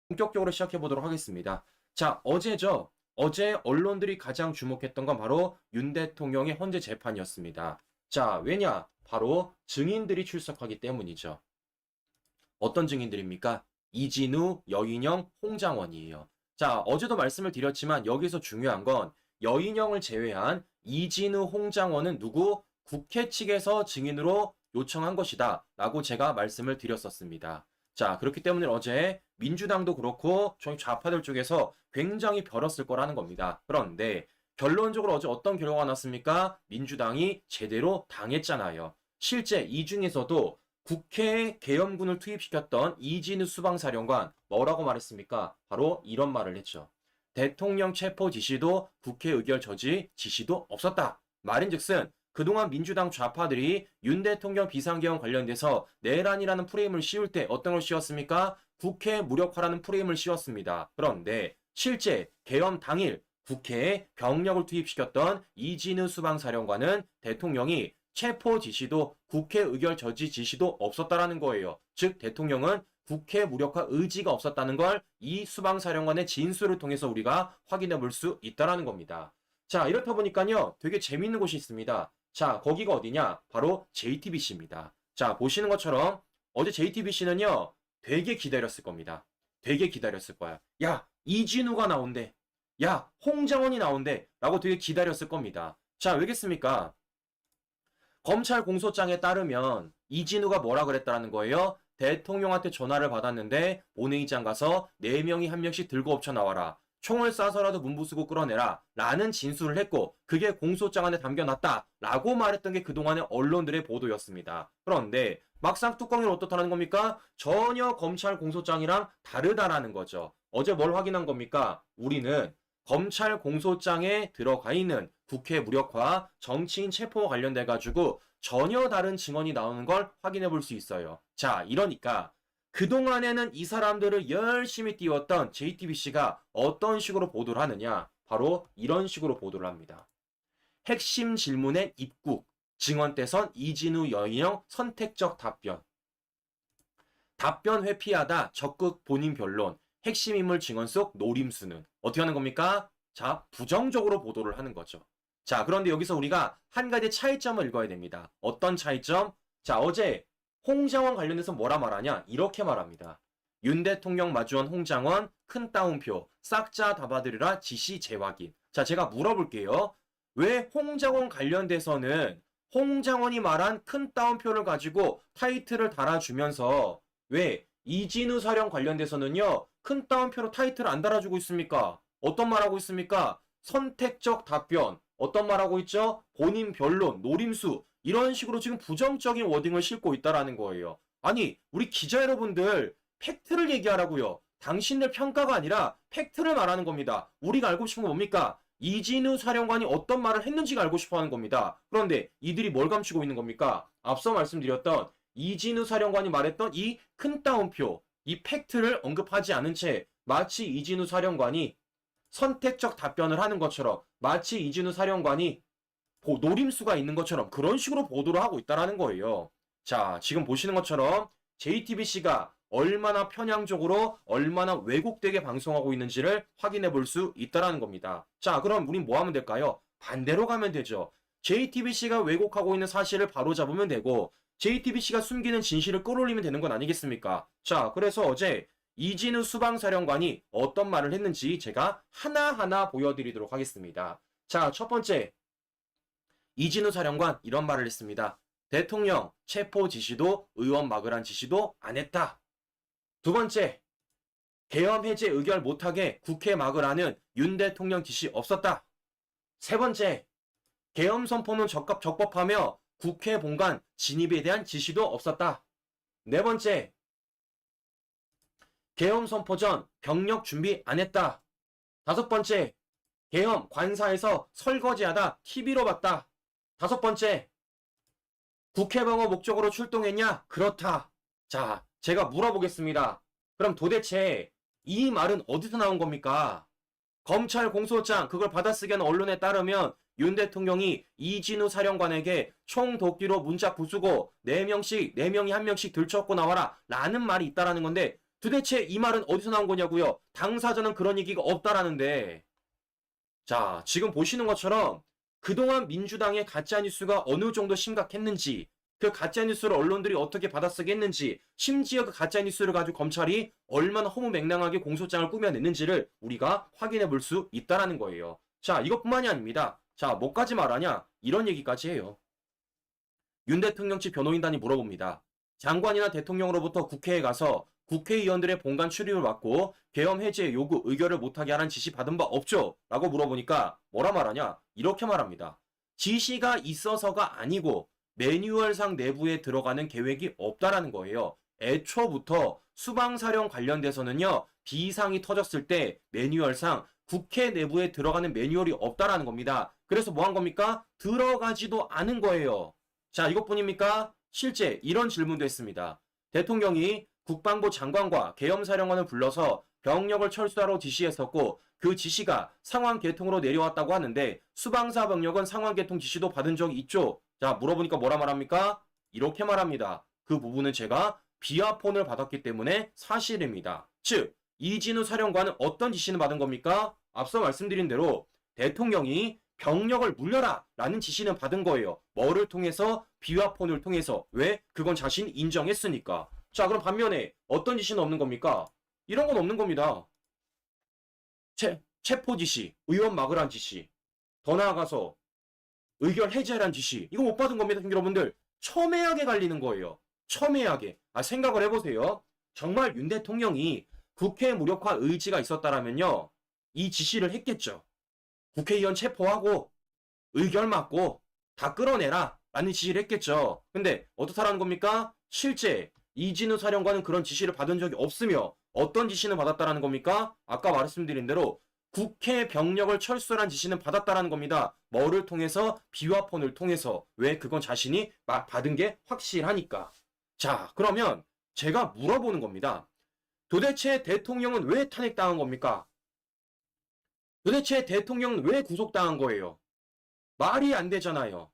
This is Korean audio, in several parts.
본격적으로 시작해 보도록 하겠습니다. 자, 어제죠. 어제 언론들이 가장 주목했던 건 바로 윤 대통령의 헌재 재판이었습니다. 자, 왜냐? 바로 증인들이 출석하기 때문이죠. 어떤 증인들입니까? 이진우, 여인영, 홍장원이에요. 자, 어제도 말씀을 드렸지만 여기서 중요한 건 여인영을 제외한 이진우, 홍장원은 누구? 국회 측에서 증인으로 요청한 것이다 라고 제가 말씀을 드렸었습니다. 자, 그렇기 때문에 어제 민주당도 그렇고 저희 좌파들 쪽에서 굉장히 벼렀을 거라는 겁니다. 그런데 결론적으로 어제 어떤 결과가 났습니까? 민주당이 제대로 당했잖아요. 실제 이 중에서도 국회에 계엄군을 투입시켰던 이진우 수방사령관 뭐라고 말했습니까? 바로 이런 말을 했죠. 대통령 체포 지시도 국회 의결 저지 지시도 없었다. 말인즉슨 그동안 민주당 좌파들이 윤 대통령 비상계엄 관련돼서 내란이라는 프레임을 씌울 때 어떤 걸 씌웠습니까? 국회 무력화라는 프레임을 씌웠습니다. 그런데 실제 계엄 당일 국회에 병력을 투입시켰던 이진우 수방사령관은 대통령이 체포 지시도 국회 의결 저지 지시도 없었다라는 거예요. 즉 대통령은 국회 무력화 의지가 없었다는 걸 이 수방사령관의 진술을 통해서 우리가 확인해 볼 수 있다라는 겁니다. 자, 이렇다 보니까요. 되게 재밌는 곳이 있습니다. 자, 거기가 어디냐? 바로 JTBC입니다. 자, 보시는 것처럼 어제 JTBC는요. 되게 기다렸을 겁니다. 되게 기다렸을 거야. 야, 이진우가 나온대. 야, 홍장원이 나온대. 라고 되게 기다렸을 겁니다. 자, 왜겠습니까? 검찰 공소장에 따르면 이진우가 뭐라 그랬다라는 거예요? 대통령한테 전화를 받았는데 본회의장 가서 4명이 한 명씩 들고 엎쳐 나와라. 총을 쏴서라도 문부수고 끌어내라. 라는 진술을 했고 그게 공소장 안에 담겨놨다. 라고 말했던 게 그동안의 언론들의 보도였습니다. 그런데 막상 뚜껑이 어떻다는 겁니까? 전혀 검찰 공소장이랑 다르다라는 거죠. 어제 뭘 확인한 겁니까? 우리는 검찰 공소장에 들어가 있는 국회 무력화, 정치인 체포와 관련돼 가지고 전혀 다른 증언이 나오는 걸 확인해 볼 수 있어요. 자, 이러니까 그동안에는 이 사람들을 열심히 띄웠던 JTBC가 어떤 식으로 보도를 하느냐? 바로 이런 식으로 보도를 합니다. 핵심 질문의 입국, 증언 떼선 이진우 여인영 선택적 답변. 답변 회피하다 적극 본인 변론. 핵심 인물 증언 속 노림수는 어떻게 하는 겁니까? 자, 부정적으로 보도를 하는 거죠. 자, 그런데 여기서 우리가 한 가지 차이점을 읽어야 됩니다. 어떤 차이점? 자, 어제 홍장원 관련해서 뭐라 말하냐? 이렇게 말합니다. 윤 대통령 마주한 홍장원 큰 따옴표 싹자 다 받으리라 지시 재확인. 자, 제가 물어볼게요. 왜 홍장원 관련돼서는 홍장원이 말한 큰 따옴표를 가지고 타이틀을 달아주면서 왜 이진우 사령 관련돼서는요 큰 따옴표로 타이틀을 안 달아주고 있습니까? 어떤 말하고 있습니까? 선택적 답변. 어떤 말하고 있죠? 본인 변론, 노림수. 이런 식으로 지금 부정적인 워딩을 싣고 있다라는 거예요. 아니, 우리 기자 여러분들 팩트를 얘기하라고요. 당신들 평가가 아니라 팩트를 말하는 겁니다. 우리가 알고 싶은 건 뭡니까? 이진우 사령관이 어떤 말을 했는지가 알고 싶어 하는 겁니다. 그런데 이들이 뭘 감추고 있는 겁니까? 앞서 말씀드렸던 이진우 사령관이 말했던 이 큰 따옴표, 이 팩트를 언급하지 않은 채 마치 이진우 사령관이 선택적 답변을 하는 것처럼 마치 이진우 사령관이 노림수가 있는 것처럼 그런 식으로 보도를 하고 있다는 거예요. 자, 지금 보시는 것처럼 JTBC가 얼마나 편향적으로 얼마나 왜곡되게 방송하고 있는지를 확인해 볼 수 있다는 겁니다. 자, 그럼 우린 뭐 하면 될까요? 반대로 가면 되죠. JTBC가 왜곡하고 있는 사실을 바로잡으면 되고 JTBC가 숨기는 진실을 끌어올리면 되는 건 아니겠습니까? 자, 그래서 어제 이진우 수방사령관이 어떤 말을 했는지 제가 하나하나 보여드리도록 하겠습니다. 자, 첫 번째, 이진우 사령관 이런 말을 했습니다. 대통령 체포 지시도 의원 막으란 지시도 안 했다. 두 번째, 계엄 해제 의결 못하게 국회 막으라는 윤 대통령 지시 없었다. 세 번째, 계엄 선포는 적법하며 국회 본관 진입에 대한 지시도 없었다. 네 번째, 계엄 선포 전 병력 준비 안 했다. 다섯 번째, 계엄 관사에서 설거지하다 TV로 봤다. 다섯 번째, 국회 방어 목적으로 출동했냐? 그렇다. 자, 제가 물어보겠습니다. 그럼 도대체 이 말은 어디서 나온 겁니까? 검찰 공소장 그걸 받아쓰기 하는 언론에 따르면 윤 대통령이 이진우 사령관에게 총 도끼로 문짝 부수고 4명이 한 명씩 들쳐업고 나와라 라는 말이 있다라는 건데 도대체 이 말은 어디서 나온 거냐고요? 당사자는 그런 얘기가 없다라는데. 자, 지금 보시는 것처럼 그동안 민주당의 가짜뉴스가 어느 정도 심각했는지, 그 가짜뉴스를 언론들이 어떻게 받아쓰게 했는지, 심지어 그 가짜뉴스를 가지고 검찰이 얼마나 허무맹랑하게 공소장을 꾸며냈는지를 우리가 확인해 볼 수 있다라는 거예요. 자, 이것뿐만이 아닙니다. 자, 뭐까지 말하냐? 이런 얘기까지 해요. 윤 대통령 측 변호인단이 물어봅니다. 장관이나 대통령으로부터 국회에 가서 국회의원들의 본관 출입을 막고 계엄 해제 요구 의결을 못하게 하라는 지시 받은 바 없죠? 라고 물어보니까 뭐라 말하냐? 이렇게 말합니다. 지시가 있어서가 아니고 매뉴얼상 내부에 들어가는 계획이 없다라는 거예요. 애초부터 수방사령 관련돼서는요. 비상이 터졌을 때 매뉴얼상 국회 내부에 들어가는 매뉴얼이 없다라는 겁니다. 그래서 뭐 한 겁니까? 들어가지도 않은 거예요. 자, 이것뿐입니까? 실제 이런 질문도 했습니다. 대통령이 국방부 장관과 계엄사령관을 불러서 병력을 철수하라고 지시했었고 그 지시가 상황 개통으로 내려왔다고 하는데 수방사 병력은 상황 개통 지시도 받은 적이 있죠? 자, 물어보니까 뭐라 말합니까? 이렇게 말합니다. 그 부분은 제가 비아폰을 받았기 때문에 사실입니다. 즉, 이진우 사령관은 어떤 지시는 받은 겁니까? 앞서 말씀드린 대로 대통령이 병력을 물려라 라는 지시는 받은 거예요. 뭐를 통해서? 비화폰을 통해서. 왜? 그건 자신이 인정했으니까. 자, 그럼 반면에 어떤 지시는 없는 겁니까? 이런 건 없는 겁니다. 체포 지시, 의원 막으란 지시, 더 나아가서 의결 해제란 지시, 이거 못 받은 겁니다. 여러분들. 첨예하게 갈리는 거예요. 첨예하게. 생각을 해보세요. 정말 윤 대통령이 국회 무력화 의지가 있었다라면요. 이 지시를 했겠죠. 국회의원 체포하고 의결 막고 다 끌어내라 라는 지시를 했겠죠. 근데 어떻다라는 겁니까? 실제 이진우 사령관은 그런 지시를 받은 적이 없으며 어떤 지시는 받았다라는 겁니까? 아까 말씀드린 대로 국회 병력을 철수한 지시는 받았다라는 겁니다. 뭐를 통해서? 비화폰을 통해서. 왜? 그건 자신이 받은 게 확실하니까. 자, 그러면 제가 물어보는 겁니다. 도대체 대통령은 왜 탄핵당한 겁니까? 도대체 대통령은 왜 구속당한 거예요? 말이 안 되잖아요.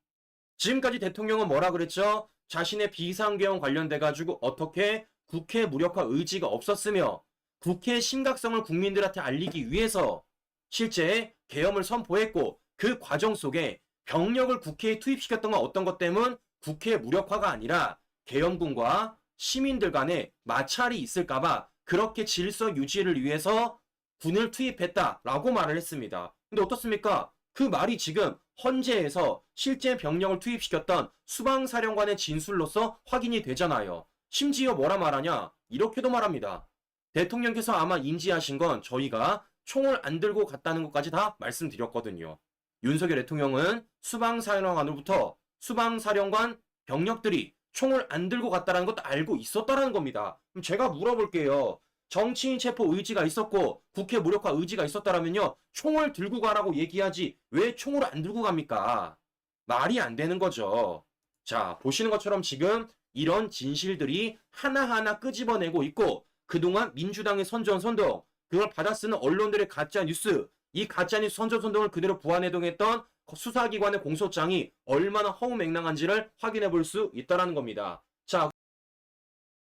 지금까지 대통령은 뭐라 그랬죠? 자신의 비상계엄 관련돼가지고 어떻게 국회 무력화 의지가 없었으며 국회의 심각성을 국민들한테 알리기 위해서 실제 계엄을 선포했고 그 과정 속에 병력을 국회에 투입시켰던 건 어떤 것 때문? 국회 무력화가 아니라 계엄군과 시민들 간에 마찰이 있을까봐 그렇게 질서 유지를 위해서 군을 투입했다라고 말을 했습니다. 근데 어떻습니까? 그 말이 지금 헌재에서 실제 병력을 투입시켰던 수방사령관의 진술로서 확인이 되잖아요. 심지어 뭐라 말하냐? 이렇게도 말합니다. 대통령께서 아마 인지하신 건 저희가 총을 안 들고 갔다는 것까지 다 말씀드렸거든요. 윤석열 대통령은 수방사령관으로부터 수방사령관 병력들이 총을 안 들고 갔다는 것도 알고 있었다는 겁니다. 그럼 제가 물어볼게요. 정치인 체포 의지가 있었고 국회 무력화 의지가 있었다면요. 총을 들고 가라고 얘기하지 왜 총을 안 들고 갑니까? 말이 안 되는 거죠. 자, 보시는 것처럼 지금 이런 진실들이 하나하나 끄집어내고 있고 그동안 민주당의 선전선동, 그걸 받아쓰는 언론들의 가짜뉴스, 이 가짜뉴스 선전선동을 그대로 부안해동했던 수사기관의 공소장이 얼마나 허무맹랑한지를 확인해 볼 수 있다는 겁니다. 자,